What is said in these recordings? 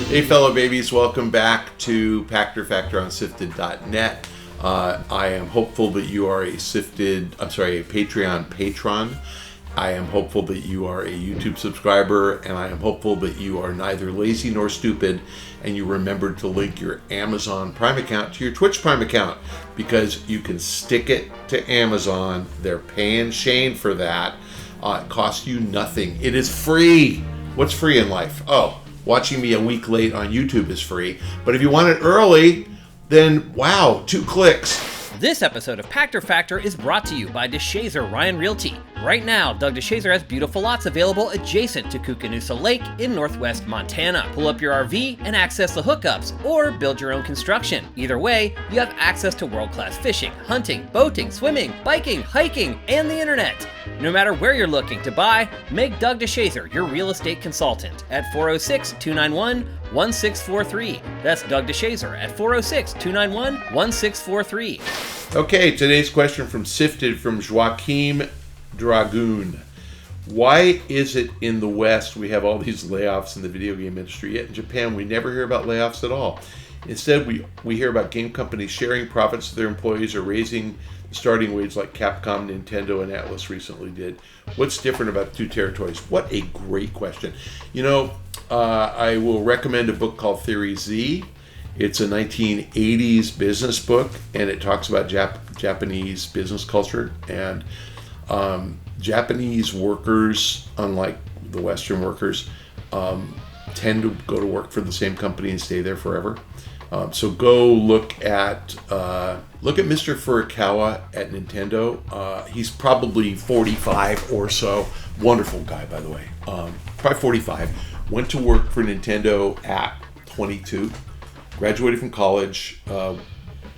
Hey, fellow babies, welcome back to Pachter Factor on SIFTD.net. I am hopeful that you are a Patreon patron. I am hopeful that you are a YouTube subscriber, and I am hopeful that you are neither lazy nor stupid, and you remembered to link your Amazon Prime account to your Twitch Prime account, because you can stick it to Amazon. They're paying Shane for that. It costs you nothing. It is free. What's free in life? Oh, watching me a week late on YouTube is free. But if you want it early, then wow, 2 clicks. This episode of Pachter Factor is brought to you by DeShazer Ryan Realty. Right now, Doug DeShazer has beautiful lots available adjacent to Koocanusa Lake in northwest Montana. Pull up your RV and access the hookups, or build your own construction. Either way, you have access to world-class fishing, hunting, boating, swimming, biking, hiking, and the internet. No matter where you're looking to buy, make Doug DeShazer your real estate consultant at 406-291-1643. That's Doug DeShazer at 406-291-1643. Okay, today's question from Sifted from Joaquim Dragoon. Why is it in the West we have all these layoffs in the video game industry, yet in Japan we never hear about layoffs at all? Instead, we hear about game companies sharing profits with their employees or raising the starting wage like Capcom, Nintendo, and Atlas recently did. What's different about the two territories? What a great question. You know, I will recommend a book called Theory Z. It's a 1980s business book, and it talks about Japanese business culture. And Japanese workers, unlike the Western workers, tend to go to work for the same company and stay there forever. So go look at Mr. Furukawa at Nintendo. He's probably 45 or so. Wonderful guy, by the way. Probably 45. Went to work for Nintendo at 22. Graduated from college. I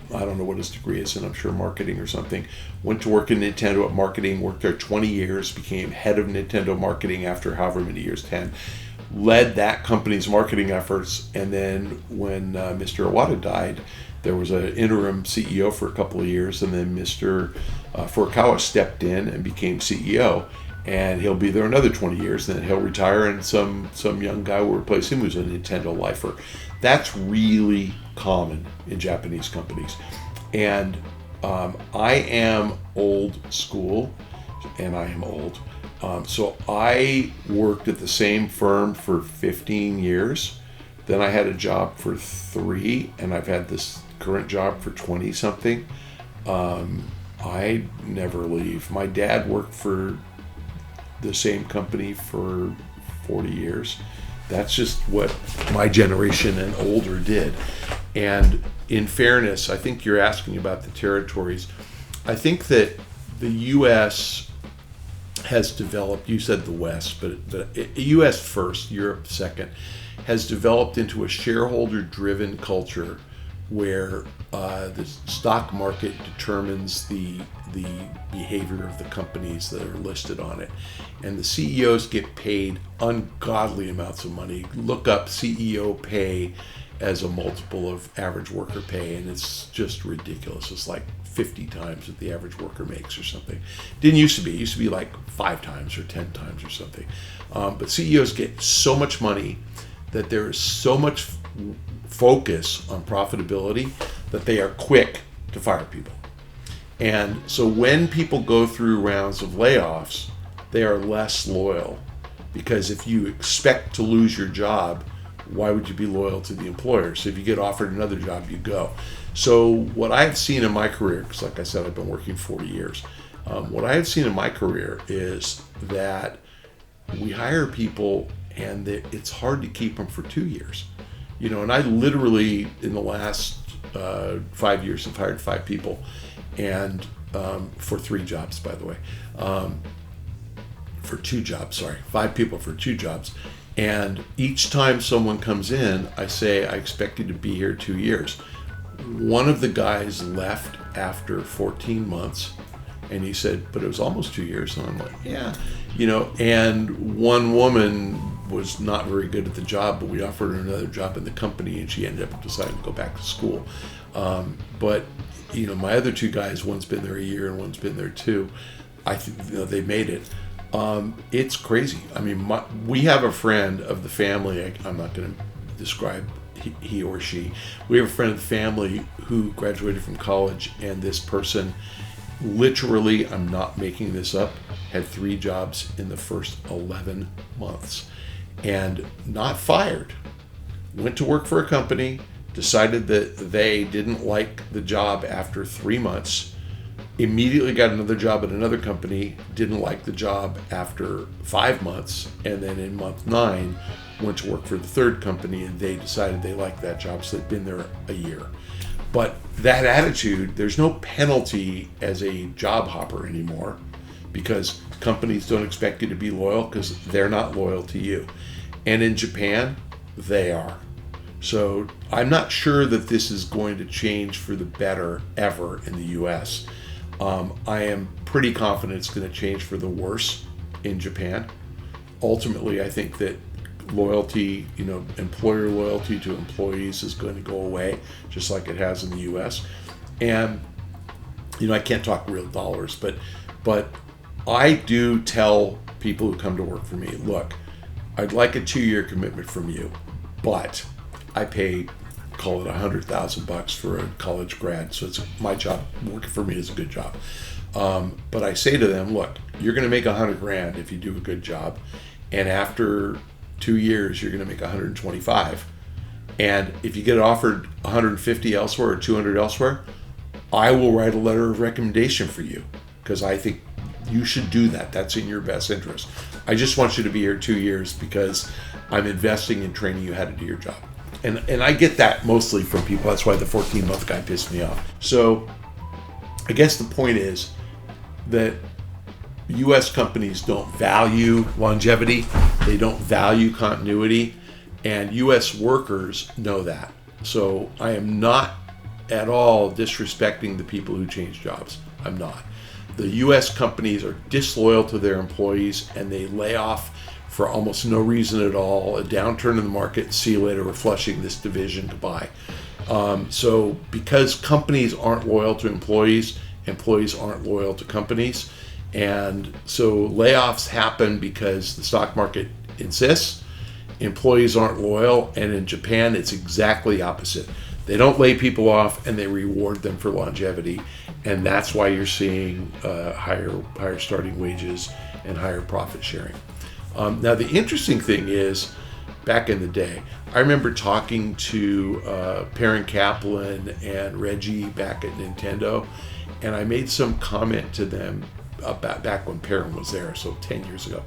don't know what his degree is, and I'm sure marketing or something. Went to work in Nintendo at marketing. Worked there 20 years. Became head of Nintendo marketing after however many years, 10. Led that company's marketing efforts, and then when Mr. Iwata died, there was an interim CEO for a couple of years, and then Mr. Furukawa stepped in and became CEO, and he'll be there another 20 years, then he'll retire, and some young guy will replace him who's a Nintendo lifer. That's really common in Japanese companies. And I am old school, and I am old. So I worked at the same firm for 15 years. Then I had a job for 3, and I've had this current job for 20 something. I never leave. My dad worked for the same company for 40 years. That's just what my generation and older did. And in fairness, I think you're asking about the territories. I think that the U.S. has developed, you said the West, but U.S. first, Europe second, has developed into a shareholder-driven culture where the stock market determines the behavior of the companies that are listed on it. And the CEOs get paid ungodly amounts of money. Look up CEO pay as a multiple of average worker pay, and it's just ridiculous. It's like 50 times what the average worker makes or something. Didn't used to be. It used to be like 5 times or 10 times or something. But CEOs get so much money that there is so much focus on profitability that they are quick to fire people. And so when people go through rounds of layoffs, they are less loyal, because if you expect to lose your job, why would you be loyal to the employer? So if you get offered another job, you go. So what I've seen in my career, because like I said, I've been working 40 years, what I have seen in my career is that we hire people and it's hard to keep them for 2 years. You know, and I literally, in the last 5 years, have hired 5 people, and for 3 jobs, by the way. For 2 jobs, 5 people for 2 jobs. And each time someone comes in, I say, I expect you to be here 2 years. One of the guys left after 14 months, and he said, but it was almost 2 years. And I'm like, yeah. You know, and one woman was not very good at the job, but we offered her another job in the company, and she ended up deciding to go back to school. But, you know, my other 2 guys, one's been there a year and one's been there 2. I think, you know, they made it. It's crazy. I mean, we have a friend of the family. I'm not going to describe he or she. We have a friend of the family who graduated from college, and this person literally, I'm not making this up, had 3 jobs in the first 11 months and not fired. Went to work for a company, decided that they didn't like the job after 3 months, immediately got another job at another company, didn't like the job after 5 months, and then in month 9 went to work for the third company, and they decided they liked that job, so they'd been there a year. But that attitude, there's no penalty as a job hopper anymore, because companies don't expect you to be loyal because they're not loyal to you. And in Japan, they are. So I'm not sure that this is going to change for the better ever in the US. I am pretty confident it's going to change for the worse in Japan. Ultimately, I think that loyalty, employer loyalty to employees is going to go away, just like it has in the US. And, I can't talk real dollars, but I do tell people who come to work for me, look, I'd like a 2-year commitment from you, but I pay, call it $100,000 for a college grad, so it's my job. Working for me is a good job. But I say to them, look, you're going to make $100,000 if you do a good job, and after 2 years, you're going to make 125. And if you get offered 150 elsewhere or 200 elsewhere, I will write a letter of recommendation for you because I think you should do that. That's in your best interest. I just want you to be here 2 years because I'm investing in training you how to do your job. And I get that mostly from people. That's why the 14-month guy pissed me off. So I guess the point is that U.S. companies don't value longevity. They don't value continuity. And U.S. workers know that. So I am not at all disrespecting the people who change jobs. I'm not. The U.S. companies are disloyal to their employees, and they lay off for almost no reason at all. A downturn in the market, see you later, we're flushing this division, goodbye. So because companies aren't loyal to employees, employees aren't loyal to companies. And so layoffs happen because the stock market insists. Employees aren't loyal, and in Japan, it's exactly opposite. They don't lay people off, and they reward them for longevity, and that's why you're seeing higher starting wages and higher profit sharing. Now, the interesting thing is, back in the day, I remember talking to Perrin Kaplan and Reggie back at Nintendo, and I made some comment to them about back when Perrin was there, so 10 years ago,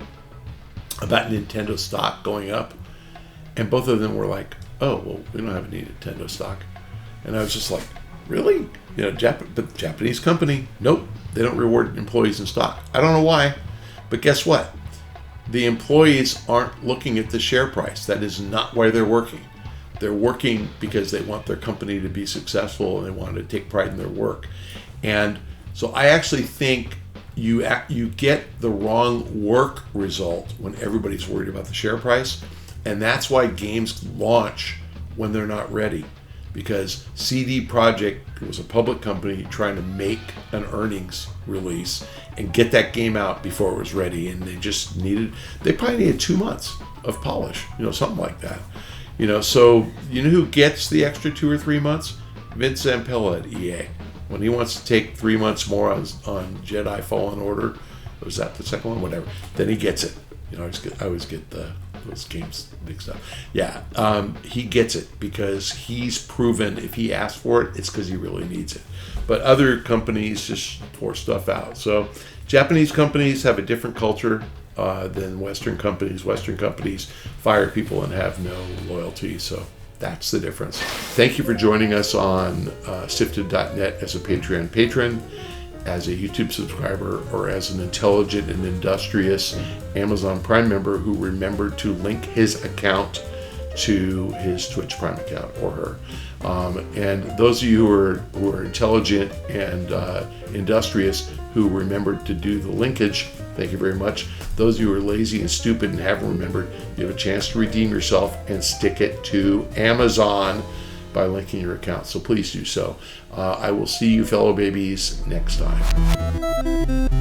about Nintendo stock going up, and both of them were like, oh, well, we don't have any Nintendo stock. And I was just like, really? But Japanese company, nope, they don't reward employees in stock. I don't know why, but guess what? The employees aren't looking at the share price. That is not why they're working. They're working because they want their company to be successful and they want to take pride in their work. And so I actually think you get the wrong work result when everybody's worried about the share price. And that's why games launch when they're not ready. Because CD Projekt was a public company trying to make an earnings release and get that game out before it was ready. And they probably needed 2 months of polish, something like that. So who gets the extra 2 or 3 months? Vince Zampella at EA. When he wants to take 3 months more on Jedi Fallen Order, was that the second one? Whatever. Then he gets it. I always get those games mixed up. Yeah, he gets it because he's proven if he asks for it, it's because he really needs it. But other companies just pour stuff out. So Japanese companies have a different culture than Western companies. Western companies fire people and have no loyalty. So that's the difference. Thank you for joining us on SIFTD.net as a Patreon patron, as a YouTube subscriber, or as an intelligent and industrious Amazon Prime member who remembered to link his account to his Twitch Prime account, or her. And those of you who are intelligent and industrious who remembered to do the linkage, thank you very much. Those of you who are lazy and stupid and haven't remembered, you have a chance to redeem yourself and stick it to Amazon by linking your account. So please do so. I will see you fellow babies next time.